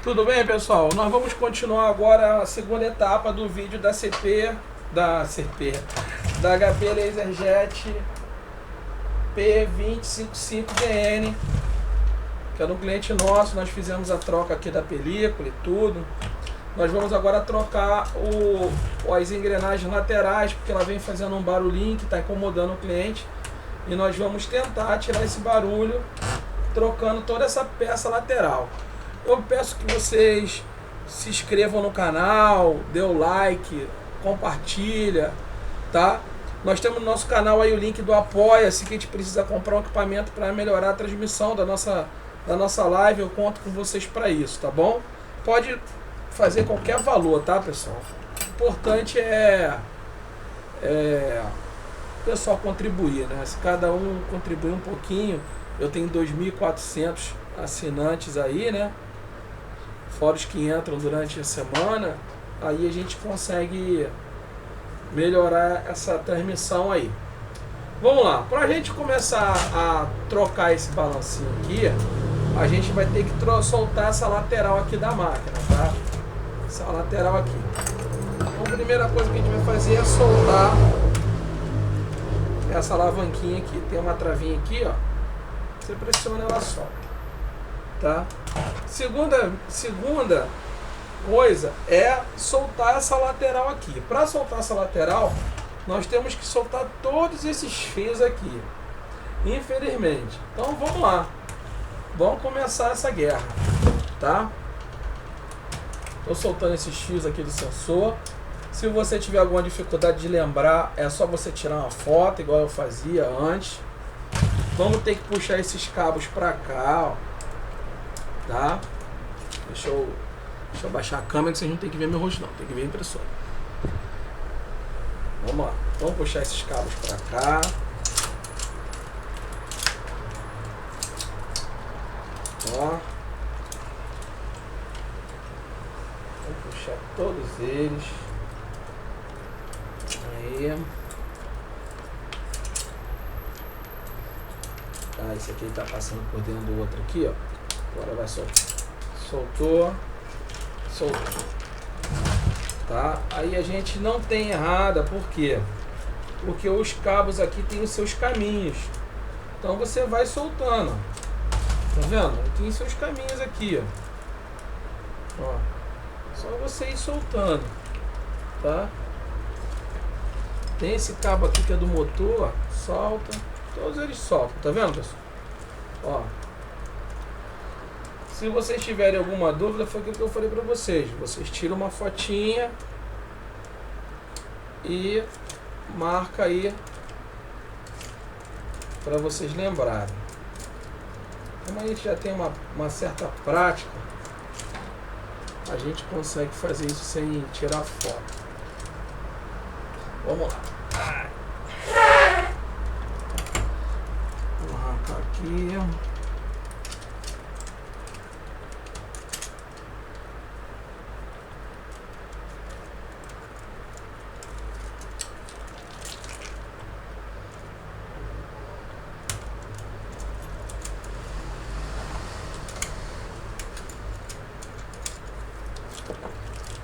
Tudo bem, pessoal? Nós vamos continuar agora a segunda etapa do vídeo da da HP LaserJet P2055DN, que é um cliente nosso. Nós fizemos a troca aqui da película e tudo. Nós vamos agora trocar as engrenagens laterais, porque ela vem fazendo um barulhinho que está incomodando o cliente. E nós vamos tentar tirar esse barulho trocando toda essa peça lateral. Eu peço que vocês se inscrevam no canal, dê o like, compartilha, tá? Nós temos no nosso canal aí o link do Apoia-se, que a gente precisa comprar um equipamento para melhorar a transmissão da nossa live. Eu conto com vocês para isso, tá bom? Pode fazer qualquer valor, tá, pessoal? O importante é o pessoal contribuir, né? Se cada um contribuir um pouquinho, eu tenho 2.400 assinantes aí, né? Fora os que entram durante a semana, aí a gente consegue melhorar essa transmissão aí. Vamos lá, para a gente começar a trocar esse balancinho aqui, a gente vai ter que soltar essa lateral aqui da máquina, tá? Essa lateral aqui. Então a primeira coisa que a gente vai fazer é soltar essa alavanquinha aqui. Tem uma travinha aqui, ó. Você pressiona, ela solta. Tá? Segunda coisa é soltar essa lateral aqui. Para soltar essa lateral, nós temos que soltar todos esses fios aqui, infelizmente. Então vamos lá, vamos começar essa guerra, tá? Estou soltando esses fios aqui do sensor. Se você tiver alguma dificuldade de lembrar, é só você tirar uma foto, igual eu fazia antes. Vamos ter que puxar esses cabos para cá, ó. Tá? Deixa eu baixar a câmera, que vocês não tem que ver meu rosto não, tem que ver a impressora. Vamos lá, vamos puxar esses cabos para cá. Ó. Vamos puxar todos eles. Aí. Tá, esse aqui tá passando por dentro do outro aqui, ó. Agora vai soltar. Soltou. Tá? Aí a gente não tem errada, por quê? Porque os cabos aqui tem os seus caminhos. Então você vai soltando. Tá vendo? Tem seus caminhos aqui, ó. Só você ir soltando. Tá? Tem esse cabo aqui que é do motor, solta. Todos eles soltam, tá vendo, pessoal? Ó. Se vocês tiverem alguma dúvida, foi aquilo que eu falei para vocês. Vocês tiram uma fotinha e marca aí para vocês lembrarem. Como a gente já tem uma certa prática, a gente consegue fazer isso sem tirar foto. Vamos lá. Vou arrancar aqui.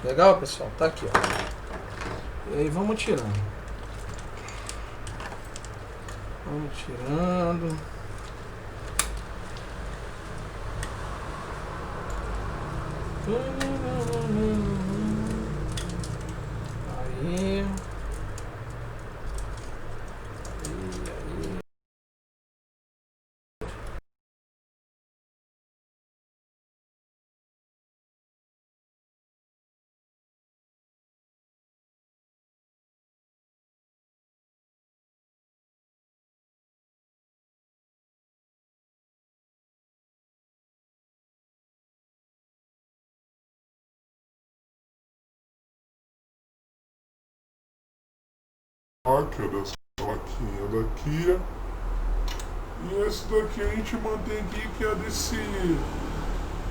Legal, pessoal? Tá aqui, ó. E aí vamos tirando. Vamos tirando. Aí. Aqui, dessa plaquinha daqui. E esse daqui a gente mantém aqui, que é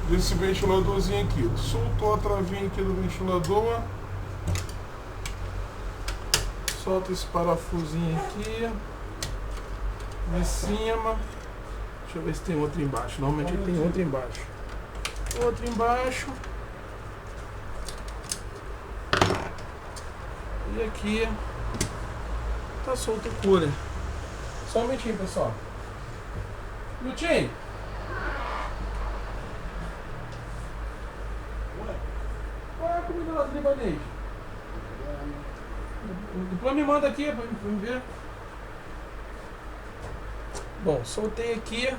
desse ventiladorzinho aqui. Soltou a travinha aqui do ventilador. Solta esse parafusinho aqui. De cima. Deixa eu ver se tem outro embaixo. Normalmente tem outro embaixo. outro embaixo. E aqui tá solto o cooler. Só um momentinho, pessoal. Miltinho. Qual é a comida lá do libanês? Depois me manda aqui pra me ver. Bom, soltei aqui.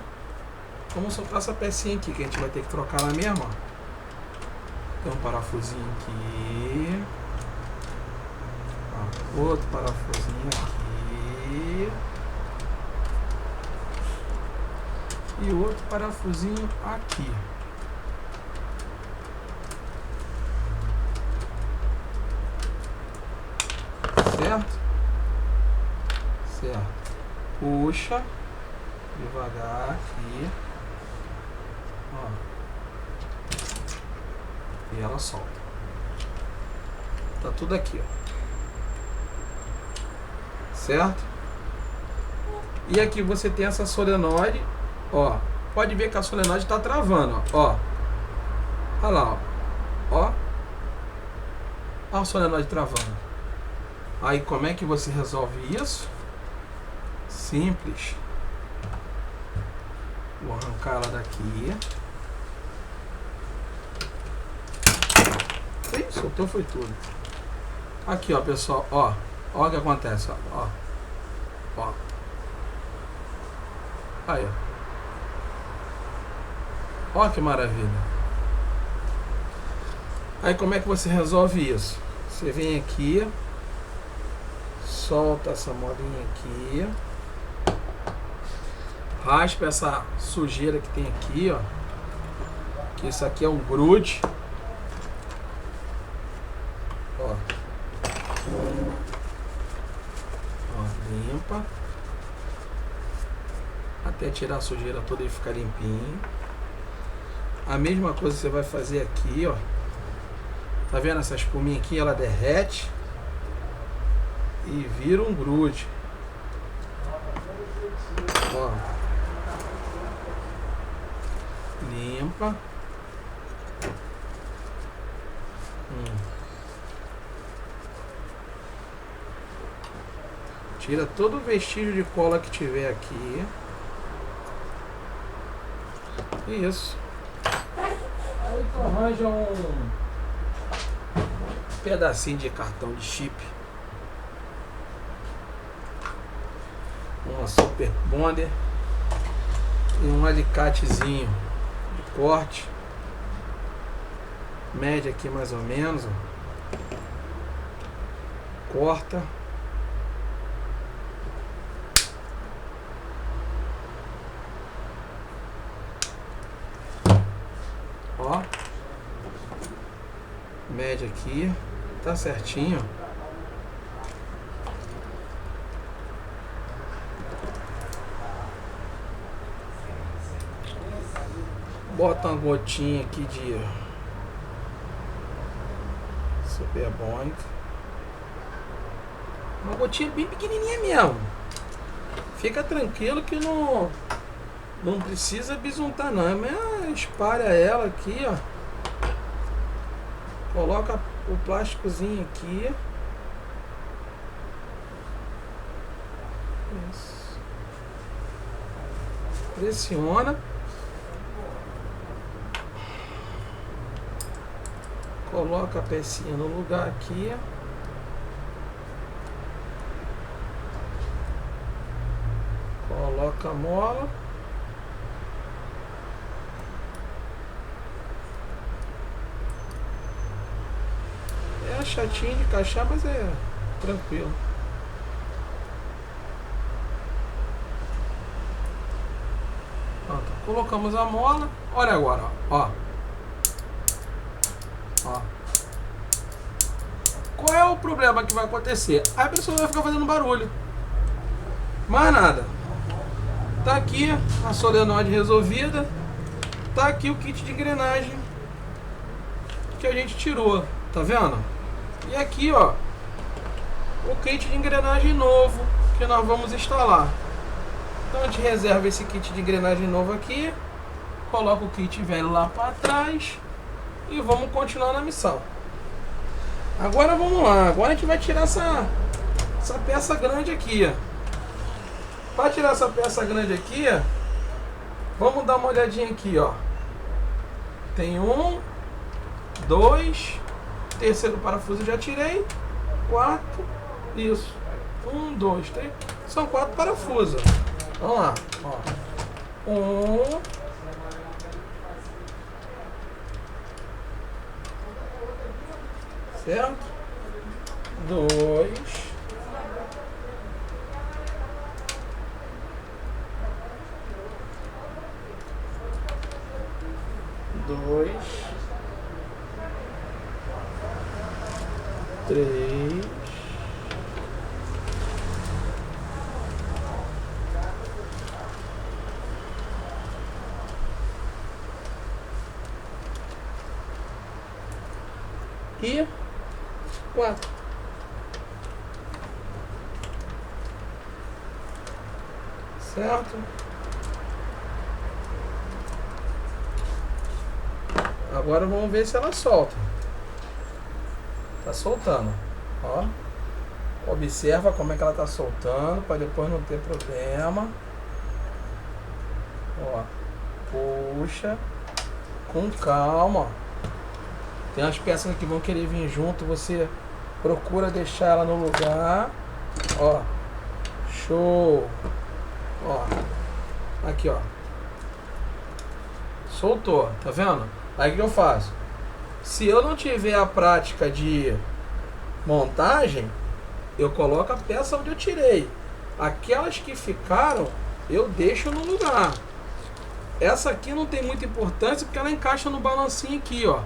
Vamos soltar essa pecinha aqui que a gente vai ter que trocar lá mesmo, ó. Tem um parafusinho aqui. Ó, outro parafusinho aqui. E outro parafusinho aqui. Certo? Certo. Puxa devagar aqui. Ó. E ela solta. Tá tudo aqui, ó. Certo? E aqui você tem essa solenoide. Ó, pode ver que a solenoide tá travando, ó. Olha lá, ó. Ó a solenoide travando. Aí como é que você resolve isso? Simples. Vou arrancar ela daqui. Ih, soltou, foi tudo. Aqui, ó, pessoal, ó. Ó o que acontece, ó. Ó. Aí, ó. Ó que maravilha. Aí como é que você resolve isso? Você vem aqui, solta essa molinha aqui, raspa essa sujeira que tem aqui, ó. Que isso aqui é um grude. Ó. Ó, limpa. Até tirar a sujeira toda e ficar limpinho. A mesma coisa você vai fazer aqui, ó. Tá vendo essa espuminha aqui? Ela derrete e vira um grude. Ó. Limpa. Tira todo o vestígio de cola que tiver aqui. Isso. Aí tu arranja um pedacinho de cartão de chip, uma super bonder e um alicatezinho de corte, mede aqui mais ou menos, ó. Corta. Ó, mede aqui, tá certinho. Bota uma gotinha aqui de Super Bond. Uma gotinha bem pequenininha mesmo. Fica tranquilo que não precisa bisuntar não. Mas espalha ela aqui, ó. Coloca o plásticozinho aqui. Isso. Pressiona. Coloca a pecinha no lugar aqui. Coloca a mola. É chatinho de encaixar, mas é tranquilo. Pronto, colocamos a mola. Olha agora, ó. Ó. Qual é o problema que vai acontecer? A pessoa vai ficar fazendo barulho. Mais nada. Tá aqui a solenoide resolvida. Tá aqui o kit de engrenagem que a gente tirou. Tá vendo? E aqui, ó, o kit de engrenagem novo que nós vamos instalar. Então a gente reserva esse kit de engrenagem novo aqui, coloca o kit velho lá para trás e vamos continuar na missão. Agora vamos lá, agora a gente vai tirar essa peça grande aqui, ó. Para tirar essa peça grande aqui, ó, vamos dar uma olhadinha aqui, ó. Tem 1, 2, terceiro parafuso eu já tirei, 4, isso, 1, 2, 3, são 4 parafusos. Vamos lá, ó. 1, certo? 2, 3, 4. Certo? Agora vamos ver se ela solta. Tá soltando, ó. Observa como é que ela tá soltando para depois não ter problema. Ó, puxa com calma, ó. Tem umas peças que vão querer vir junto, você procura deixar ela no lugar. Ó, show. Ó, aqui, ó, soltou, tá vendo? Aí o que eu faço? Se eu não tiver a prática de montagem, eu coloco a peça onde eu tirei. Aquelas que ficaram, eu deixo no lugar. Essa aqui não tem muita importância porque ela encaixa no balancinho aqui, ó.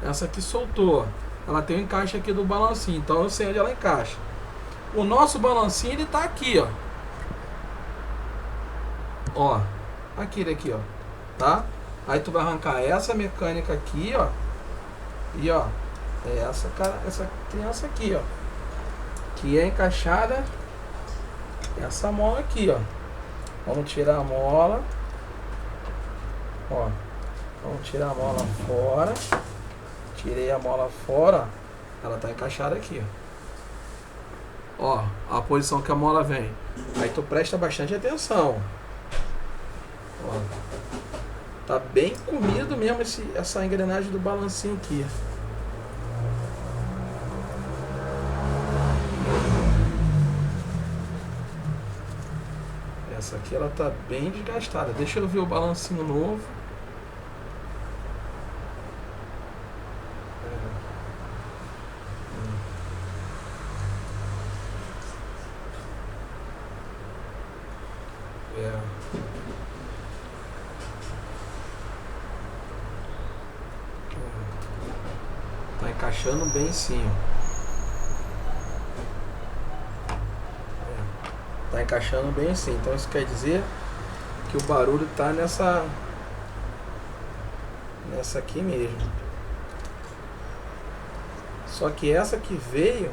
Essa aqui soltou. Ela tem um encaixe aqui do balancinho, então eu sei onde ela encaixa. O nosso balancinho, ele tá aqui, ó. Ó, aquele aqui, ó, tá? Aí tu vai arrancar essa mecânica aqui, ó. E ó, essa criança aqui, ó, que é encaixada essa mola aqui, ó. Vamos tirar a mola. Ó, vamos tirar a mola fora. Tirei a mola fora, ela tá encaixada aqui, ó. Ó, a posição que a mola vem. Aí tu presta bastante atenção. Ó, tá bem comido mesmo essa engrenagem do balancinho aqui. Essa aqui ela tá bem desgastada. Deixa eu ver o balancinho novo. Tá encaixando bem sim, tá encaixando bem sim. Então isso quer dizer que o barulho tá nessa aqui mesmo. Só que essa que veio,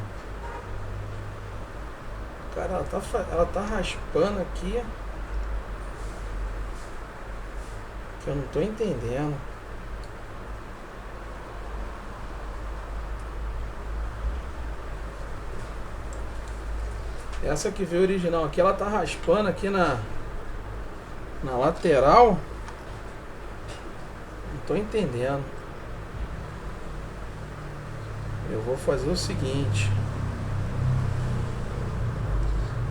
cara, ela tá raspando aqui, que eu não tô entendendo. Essa que veio original aqui, ela tá raspando aqui na lateral. Não tô entendendo. Eu vou fazer o seguinte.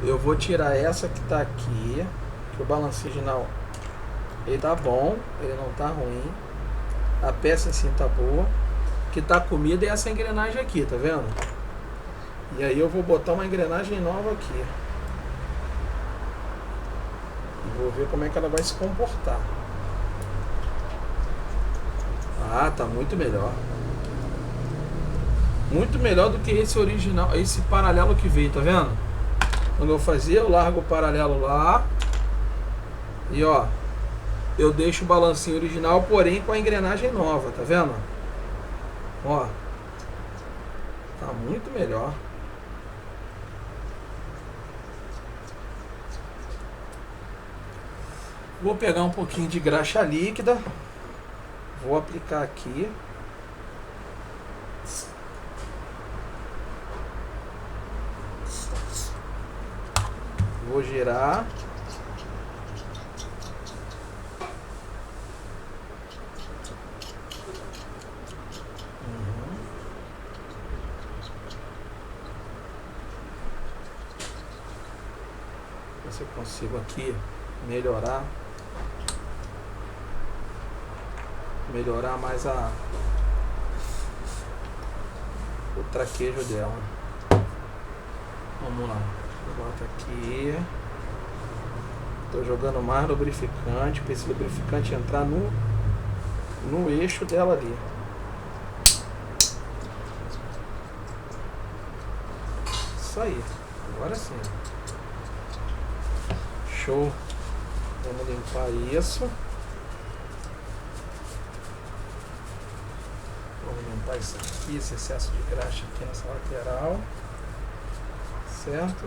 Eu vou tirar essa que tá aqui, que o balancinho original, ele tá bom, ele não tá ruim. A peça assim tá boa. Que tá comida é essa engrenagem aqui, tá vendo? E aí eu vou botar uma engrenagem nova aqui. E vou ver como é que ela vai se comportar. Ah, tá muito melhor. Muito melhor do que esse original, esse paralelo que veio, tá vendo? Quando eu fazia, eu largo o paralelo lá. E ó, eu deixo o balancinho original, porém com a engrenagem nova, tá vendo? Ó, tá muito melhor. Vou pegar um pouquinho de graxa líquida. Vou aplicar aqui. Vou girar. Ver se eu consigo aqui melhorar mais o traquejo dela. Vamos lá, bota aqui. Tô jogando mais lubrificante para esse lubrificante entrar no eixo dela ali. Isso aí, agora sim. Show. Vamos limpar isso. Vamos limpar isso aqui, esse excesso de graxa aqui nessa lateral. Certo?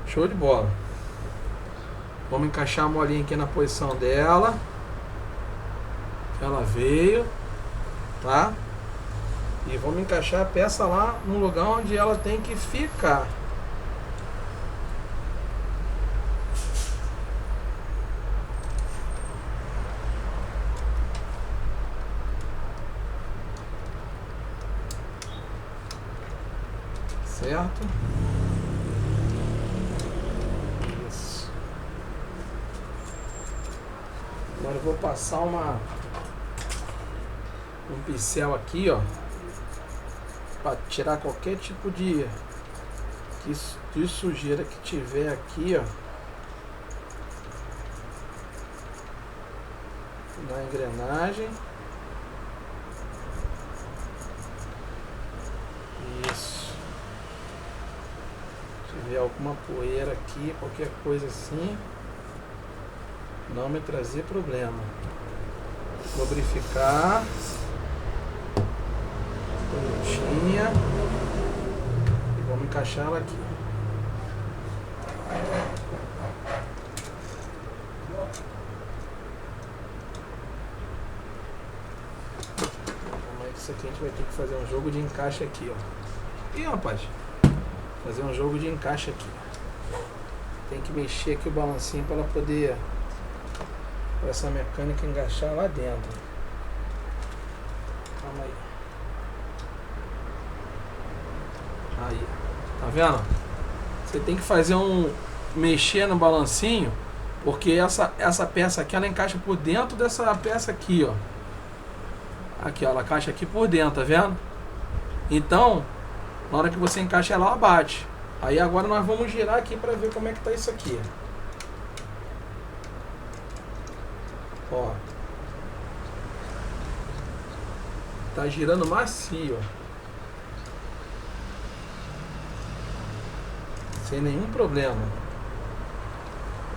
Show de bola. Vamos encaixar a molinha aqui na posição dela. Ela veio, tá? E vamos encaixar a peça lá no lugar onde ela tem que ficar. Certo? Isso. Agora eu vou passar um pincel aqui, ó, para tirar qualquer tipo de sujeira que tiver aqui, ó, na engrenagem. Isso. Se tiver alguma poeira aqui, qualquer coisa assim, não me trazer problema. Lubrificar. Bonitinha. E vamos encaixar ela aqui. Como é que isso aqui a gente vai ter que fazer um jogo de encaixe aqui, ó. Ih, rapaz. Fazer um jogo de encaixe aqui. Tem que mexer aqui o balancinho para ela poder, para essa mecânica encaixar lá dentro. Calma aí. Aí, tá vendo? Você tem que fazer mexer no balancinho, porque essa peça aqui ela encaixa por dentro dessa peça aqui, ó. Aqui, ó, ela encaixa aqui por dentro, tá vendo? Então, na hora que você encaixa ela bate. Aí agora nós vamos girar aqui para ver como é que tá isso aqui. Ó. Tá girando macio, ó. Sem nenhum problema.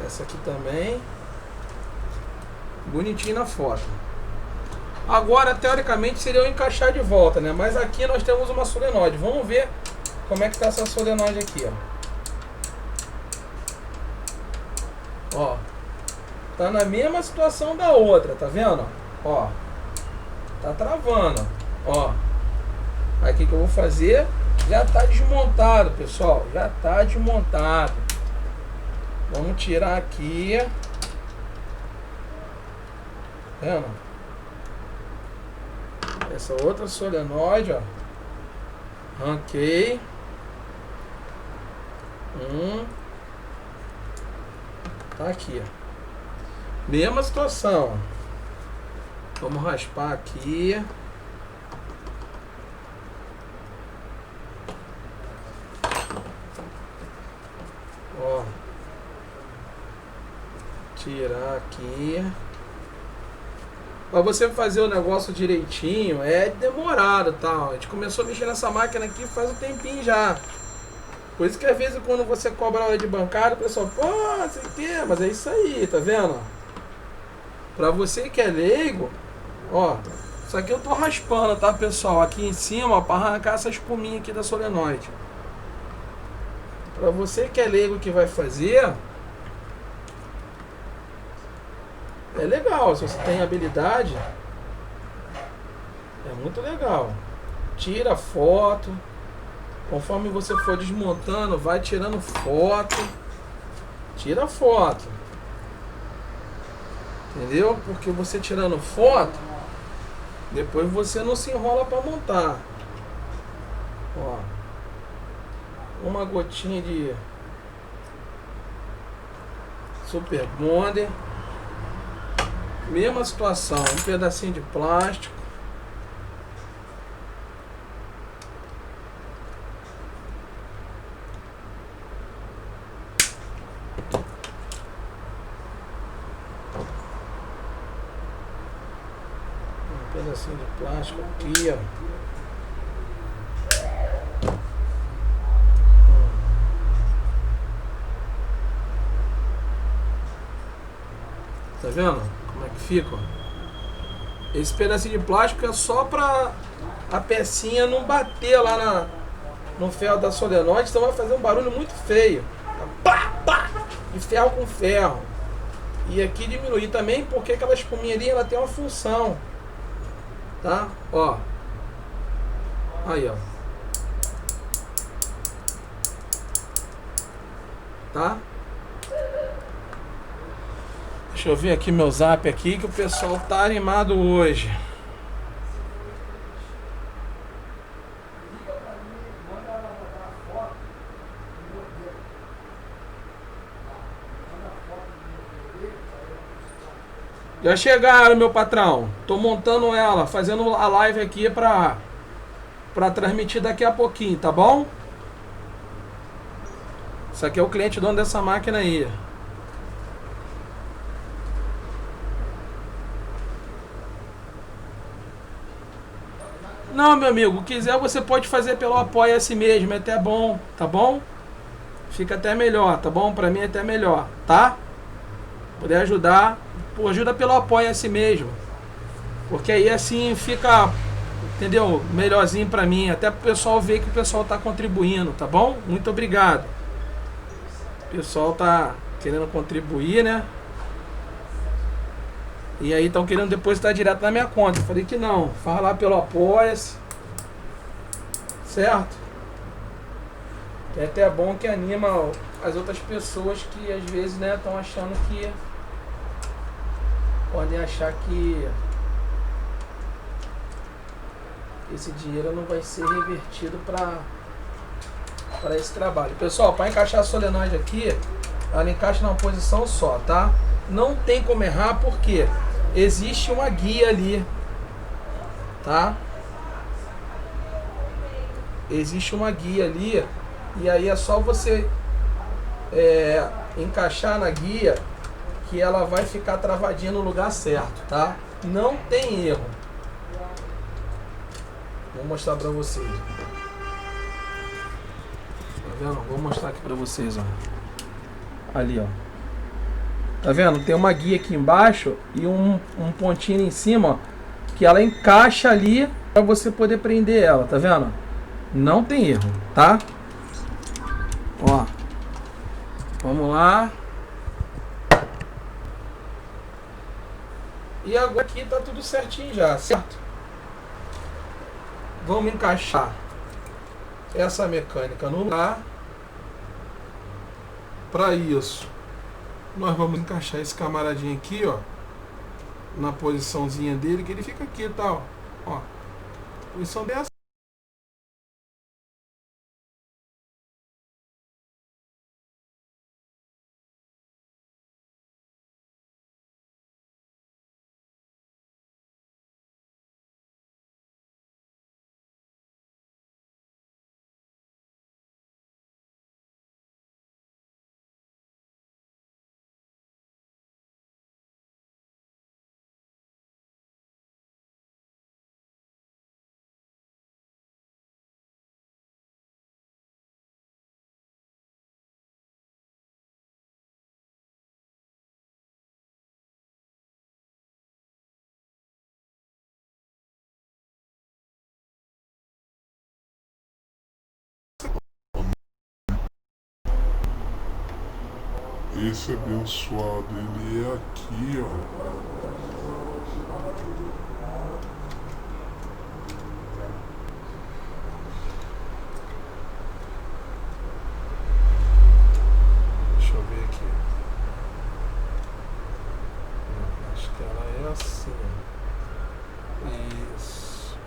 Essa aqui também. Bonitinho na foto. Agora, teoricamente, seria eu encaixar de volta, né? Mas aqui nós temos uma solenoide. Vamos ver como é que tá essa solenoide aqui, ó. Ó. Tá na mesma situação da outra, tá vendo? Ó. Tá travando, ó. Aí o que eu vou fazer? Já tá desmontado, pessoal. Já tá desmontado. Vamos tirar aqui. Tá vendo? Essa outra solenoide, ó. Arranquei. Tá aqui, ó. Mesma situação. Vamos raspar aqui. Ó. Tirar aqui. Para você fazer o negócio direitinho é demorado, tá? A gente começou a mexer nessa máquina aqui faz um tempinho já. Por isso que às vezes quando você cobra hora de bancada, o pessoal, pô, sei o que, mas é isso aí, tá vendo? Para você que é leigo, ó, Isso aqui eu tô raspando, tá, pessoal? Aqui em cima, ó, pra arrancar essa espuminha aqui da solenoide. Pra você que é leigo que vai fazer, é legal. Se você tem habilidade, é muito legal. Tira foto. Conforme você for desmontando, vai tirando foto. Tira foto. Entendeu? Porque você tirando foto, depois você não se enrola para montar. Ó. Uma gotinha de Super Bonder. Mesma situação, um pedacinho de plástico. Um pedacinho de plástico aqui, ó. Tá vendo como é que fica? Esse pedacinho de plástico é só pra a pecinha não bater lá no ferro da solenoide, então vai fazer um barulho muito feio. Pá, pá, de ferro com ferro. E aqui diminuir também, porque aquela espuminha ali ela tem uma função. Tá? Ó. Aí, ó. Tá? Deixa eu ver aqui meu zap aqui, que o pessoal tá animado hoje. Já chegaram, meu patrão. Tô montando ela, fazendo a live aqui pra transmitir daqui a pouquinho, tá bom? Isso aqui é o cliente dono dessa máquina aí. Não, meu amigo, quiser você pode fazer pelo Apoia-se mesmo, é até bom, tá bom? Fica até melhor, tá bom? Pra mim é até melhor, tá? Puder ajudar, pô, ajuda pelo Apoia-se mesmo. Porque aí assim fica, entendeu? Melhorzinho pra mim, até pro pessoal ver que o pessoal tá contribuindo, tá bom? Muito obrigado. O pessoal tá querendo contribuir, né? E aí estão querendo depositar direto na minha conta. Eu falei que não, faz lá pelo Apoia-se. Certo? Que é até bom que anima as outras pessoas que às vezes, né, estão achando que podem achar que esse dinheiro não vai ser revertido para esse trabalho. Pessoal, para encaixar a solenoide aqui, ela encaixa numa posição só, tá? Não tem como errar porque existe uma guia ali, tá? Existe uma guia ali e aí é só você encaixar na guia que ela vai ficar travadinha no lugar certo, tá? Não tem erro. Vou mostrar pra vocês. Tá vendo? Vou mostrar aqui pra vocês, ó. Ali, ó. Tá vendo? Tem uma guia aqui embaixo e um pontinho em cima, ó, que ela encaixa ali pra você poder prender ela, tá vendo? Não tem erro, tá? Ó. Vamos lá. E agora aqui tá tudo certinho já, certo? Vamos encaixar essa mecânica no lugar. Para isso, nós vamos encaixar esse camaradinho aqui, ó, na posiçãozinha dele, que ele fica aqui, tá, ó. Posição dessa. Esse abençoado, ele é aqui, ó. Deixa eu ver aqui. Acho que ela é assim. Isso.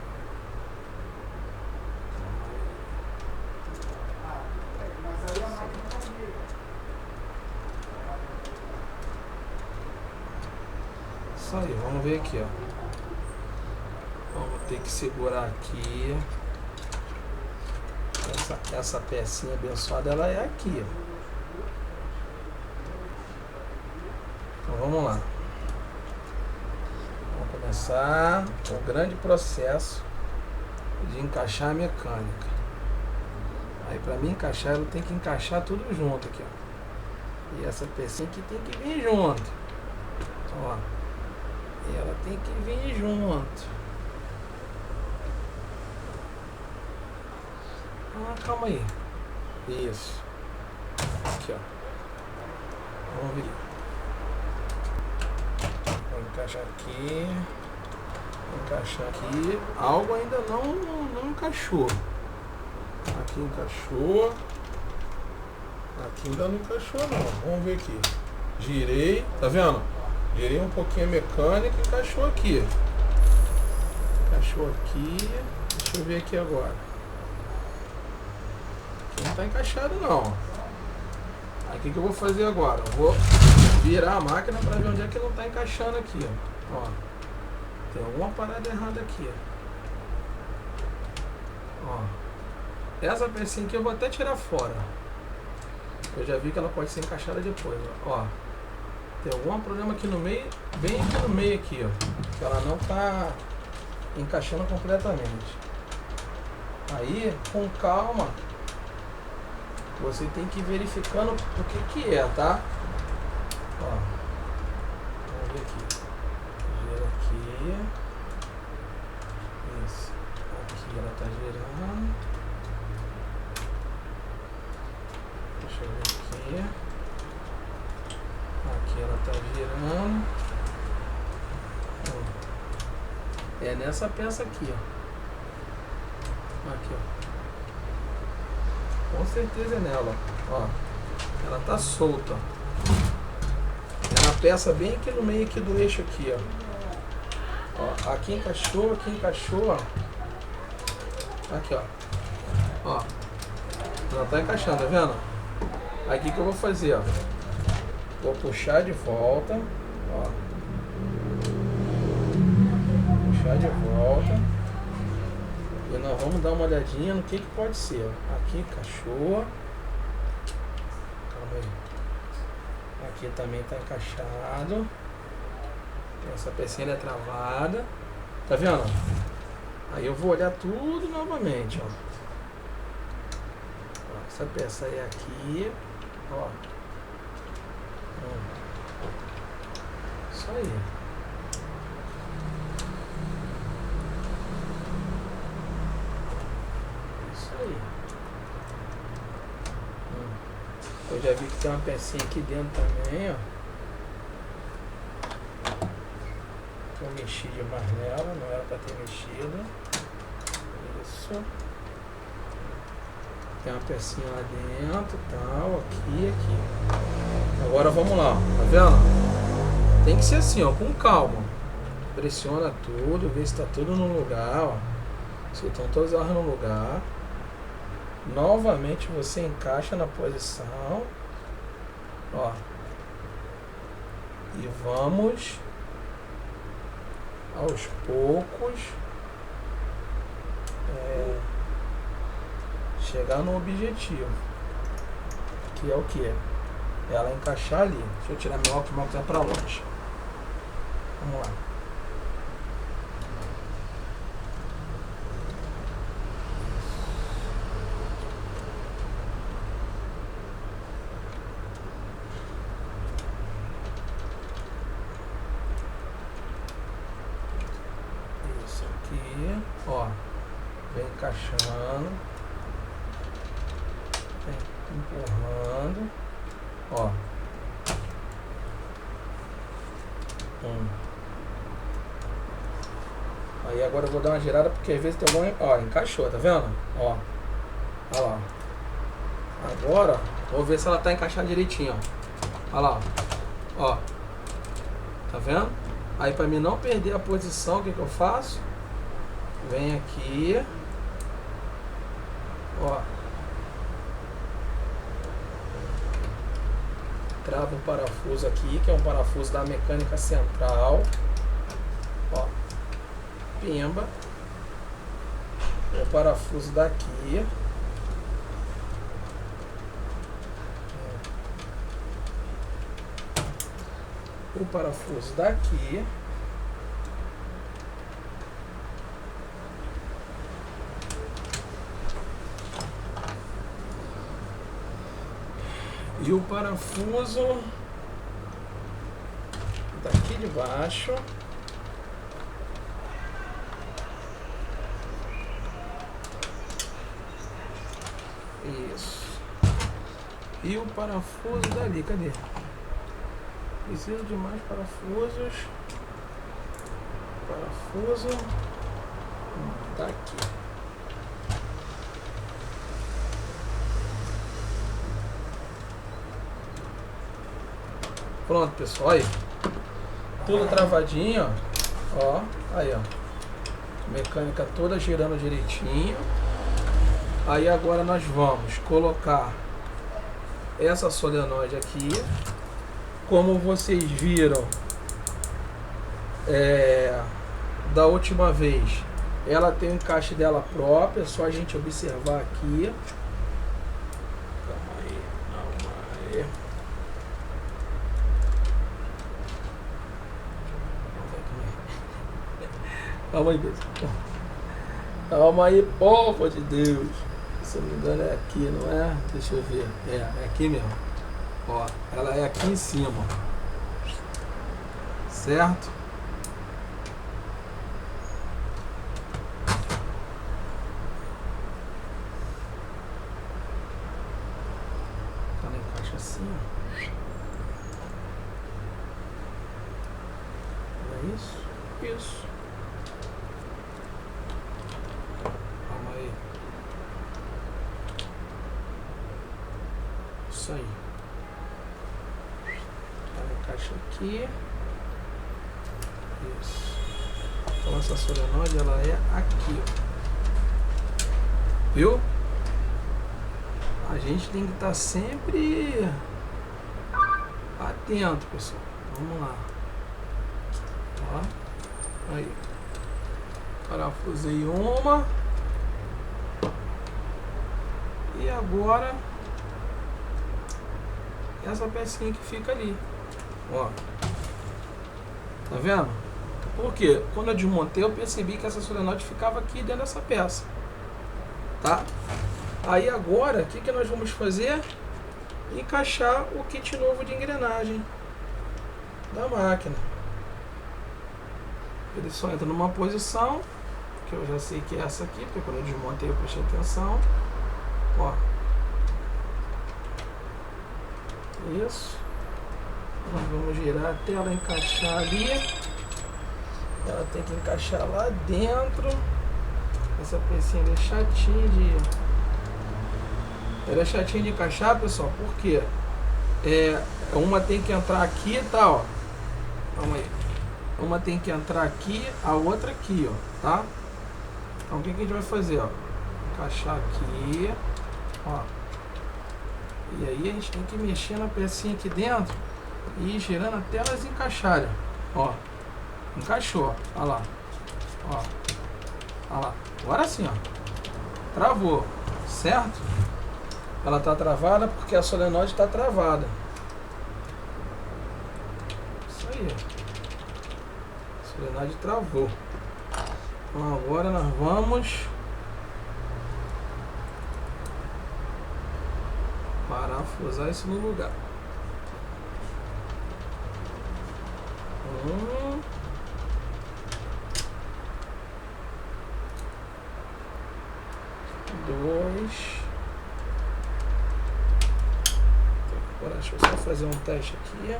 Isso aí, vamos ver aqui, ó. Vamos ter que segurar aqui. Essa pecinha abençoada, ela é aqui, ó. Então vamos lá. Vamos começar o grande processo de encaixar a mecânica. Aí para mim encaixar, ela tem que encaixar tudo junto aqui, ó. E essa pecinha aqui tem que vir junto. Então, ó. E ela tem que vir junto. Ah, calma aí. Isso. Aqui, ó. Vamos ver. Vou encaixar aqui. Vou encaixar aqui. Algo ainda não encaixou. Aqui encaixou. Aqui ainda não encaixou não. Vamos ver aqui. Girei. Tá vendo? Girei um pouquinho a mecânica e encaixou aqui. Encaixou aqui. Deixa eu ver aqui agora. Aqui não tá encaixado não. Aí o que eu vou fazer agora? Eu vou virar a máquina para ver onde é que não tá encaixando aqui, ó. Tem alguma parada errada aqui, ó. Essa pecinha aqui eu vou até tirar fora. Eu já vi que ela pode ser encaixada depois, ó. Tem algum problema aqui no meio, bem aqui no meio aqui, ó. Que ela não tá encaixando completamente. Aí, com calma, você tem que ir verificando o que é, tá? Ó. Vamos ver aqui. Gira aqui. Isso. Aqui ela tá girando. Deixa eu ver aqui. Aqui ela tá girando. É nessa peça aqui, ó. Aqui, ó. Com certeza é nela, ó. Ela tá solta. É na peça bem aqui no meio aqui do eixo aqui, ó. Ó, aqui encaixou, ó. Aqui, ó. Ó. Não tá encaixando, tá vendo? Aqui que eu vou fazer, ó. Vou puxar de volta, ó. Puxar de volta. E nós vamos dar uma olhadinha no que pode ser. Aqui encaixou. Calma aí. Aqui também está encaixado. Essa pecinha é travada. Tá vendo? Aí eu vou olhar tudo novamente, ó. Essa peça é aqui. Ó. Isso aí. Eu já vi que tem uma pecinha aqui dentro também, ó. Eu mexi demais nela, não era pra ter mexido. Isso. Tem uma pecinha lá dentro, tal, aqui. Agora vamos lá, ó. Tá vendo? Tem que ser assim, ó, com calma. Pressiona tudo, vê se tá tudo no lugar, ó. Se estão todas elas no lugar. Novamente você encaixa na posição, ó, e vamos aos poucos chegar no objetivo, que é o que? Ela encaixar ali. Deixa eu tirar meu óculos que tá pra longe. Vamos lá. Ó, vem encaixando, vem empurrando, ó, Aí agora eu vou dar uma girada porque às vezes tem algum... Ó, encaixou, tá vendo? Ó. Olha lá. Agora, ó, vou ver se ela tá encaixada direitinho, ó. Olha lá, ó. Tá vendo? Aí pra mim não perder a posição, o que que eu faço? Vem aqui. Ó. Trava um parafuso aqui, que é um parafuso da mecânica central. Ó. Pimba. O parafuso daqui. O parafuso daqui. E o parafuso daqui de baixo. Isso. E o parafuso dali, cadê? Preciso de mais parafusos. Parafuso daqui. Pronto, pessoal, aí. Tudo travadinho, ó. Aí, ó. Mecânica toda girando direitinho. Aí agora nós vamos colocar essa solenoide aqui. Como vocês viram da última vez, ela tem um encaixe dela própria, é só a gente observar aqui. Calma aí, calma aí. Calma aí, pessoal. Calma aí, povo de Deus. Se não me engano é aqui, não é? Deixa eu ver. É aqui mesmo. Ó, ela é aqui em cima. Certo? Ela encaixa assim, ó. Não é isso? Isso. Calma aí. Isso aí. Encaixa aqui. Isso. Então essa solenoide ela é aqui, ó. Viu? A gente tem que estar sempre atento, pessoal. Vamos lá. Ó. Aí. Parafusei uma. E agora essa pecinha que fica ali. Ó. Tá vendo? Porque quando eu desmontei eu percebi que essa solenoide ficava aqui dentro dessa peça. Tá? Aí agora, o que nós vamos fazer? Encaixar o kit novo de engrenagem da máquina. Ele só entra numa posição, que eu já sei que é essa aqui, porque quando eu desmontei eu prestei atenção. Ó. Isso. Nós vamos girar até ela encaixar ali. Ela tem que encaixar lá dentro. Essa pecinha é chatinha de... Ela é chatinha de encaixar, pessoal, porque uma tem que entrar aqui, tá, ó. Calma aí. Uma tem que entrar aqui, a outra aqui, ó, tá? Então o que a gente vai fazer, ó? Encaixar aqui, ó. E aí a gente tem que mexer na pecinha aqui dentro e ir girando até elas encaixarem, ó. Encaixou, ó lá, ó. Ó lá. Agora sim, ó. Travou, certo? Ela tá travada porque a solenoide tá travada. Isso aí, ó. A solenoide travou. Então agora nós vamos parafusar isso no lugar. 2. Agora deixa eu só fazer um teste aqui.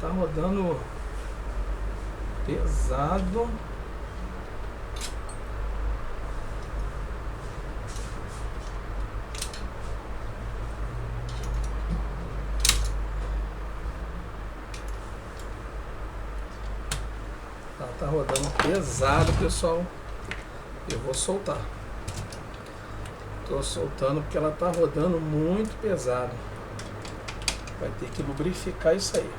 tá rodando pesado. Tá rodando pesado, pessoal. Eu vou soltar. Tô soltando porque ela tá rodando muito pesado. Vai ter que lubrificar isso aí.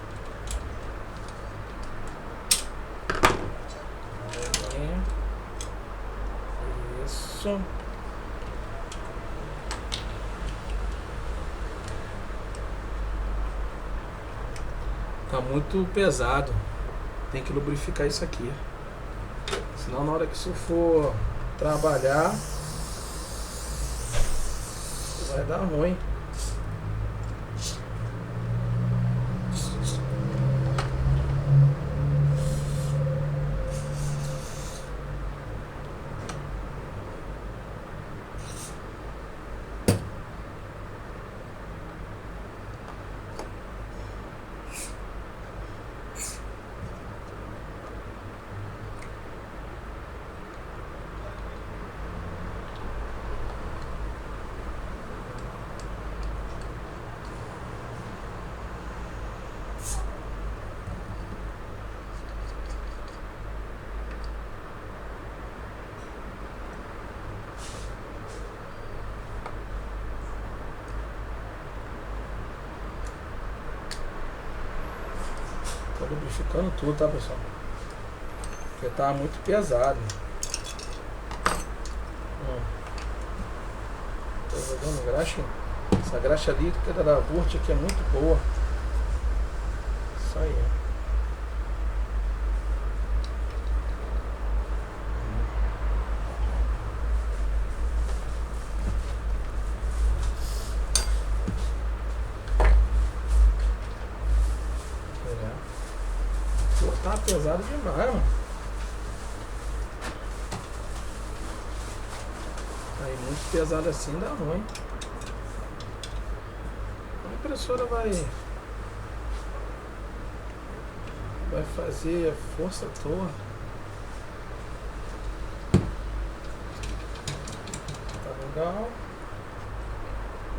Isso. Tá muito pesado. Tem que lubrificar isso aqui. Senão na hora que isso for trabalhar vai dar ruim. Tô lubrificando tudo, tá, pessoal? Porque tá muito pesado. Tô jogando graxa. Essa graxa líquida da Vurt aqui é muito boa. Isso aí. Tá pesado demais, mano. Aí muito pesado assim dá ruim. A impressora vai fazer a força toda. Tá legal.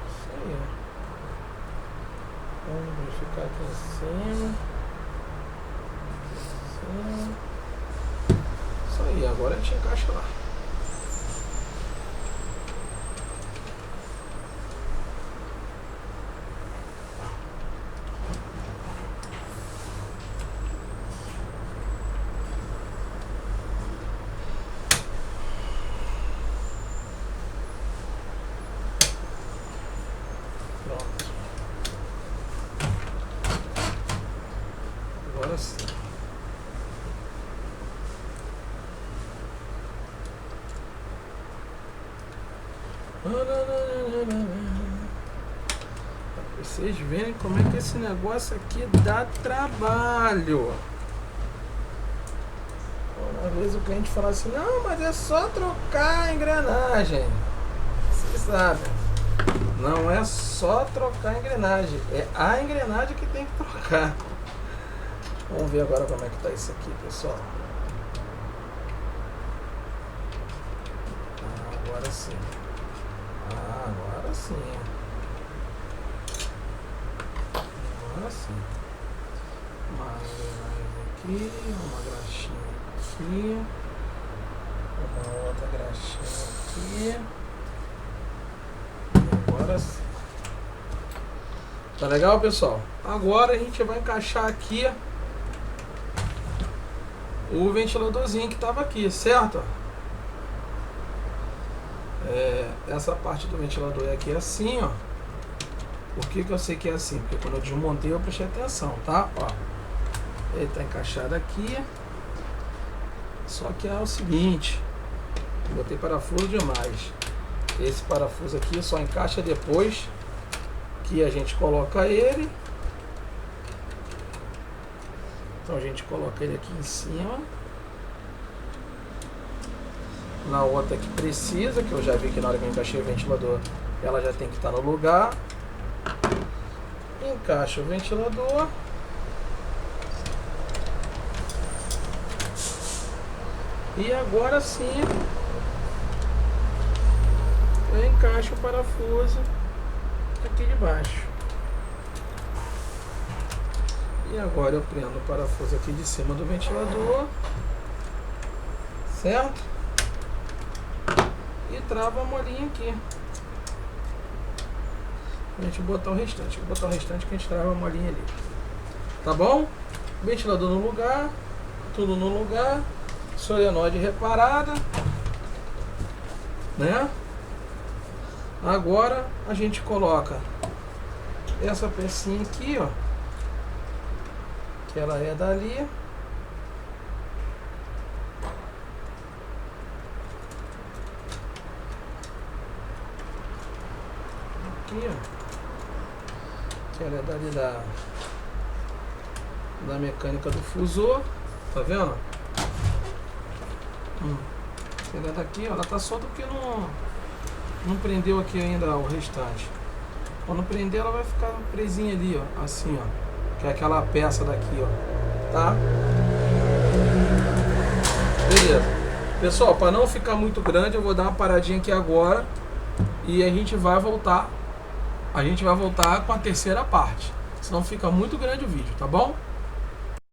Isso aí. Vamos verificar aqui em cima. Isso aí, agora a gente encaixa lá. Pronto. Agora sim. Pra vocês verem como é que esse negócio aqui dá trabalho. Uma vez o cliente fala assim, não, mas é só trocar a engrenagem. Vocês sabem, não é só trocar a engrenagem, é a engrenagem que tem que trocar. Vamos ver agora como é que tá isso aqui, pessoal. Agora sim. Agora sim. Agora sim. Uma engrenagem aqui, uma graxinha aqui, uma outra graxinha aqui. Agora sim. Tá legal, pessoal? Agora a gente vai encaixar aqui o ventiladorzinho que estava aqui, certo? Essa parte do ventilador aqui é assim, ó. Por que eu sei que é assim? Porque quando eu desmontei eu prestei atenção, tá? Ó, ele tá encaixado aqui. Só que é o seguinte, botei parafuso demais. Esse parafuso aqui só encaixa depois que a gente coloca ele. Então a gente coloca ele aqui em cima. Na outra que precisa, que eu já vi que na hora que eu encaixei o ventilador, ela já tem que estar no lugar. Encaixa o ventilador. E agora sim eu encaixo o parafuso aqui de baixo. E agora eu prendo o parafuso aqui de cima do ventilador, certo? E travo a molinha aqui. A gente botar o restante. Vou botar o restante que a gente trava a molinha ali. Tá bom? Ventilador no lugar, tudo no lugar, solenoide reparada, né? Agora a gente coloca essa pecinha aqui, ó, que ela é dali. Aqui, ó, que ela é dali da mecânica do fusor, tá vendo? Ela é daqui, ó, ela tá solta porque não prendeu aqui ainda o restante. Quando prender, ela vai ficar presinha ali, ó, assim, ó, que é aquela peça daqui, ó, tá? Beleza. Pessoal, para não ficar muito grande, eu vou dar uma paradinha aqui agora e a gente vai voltar. A gente vai voltar com a terceira parte, senão fica muito grande o vídeo, tá bom?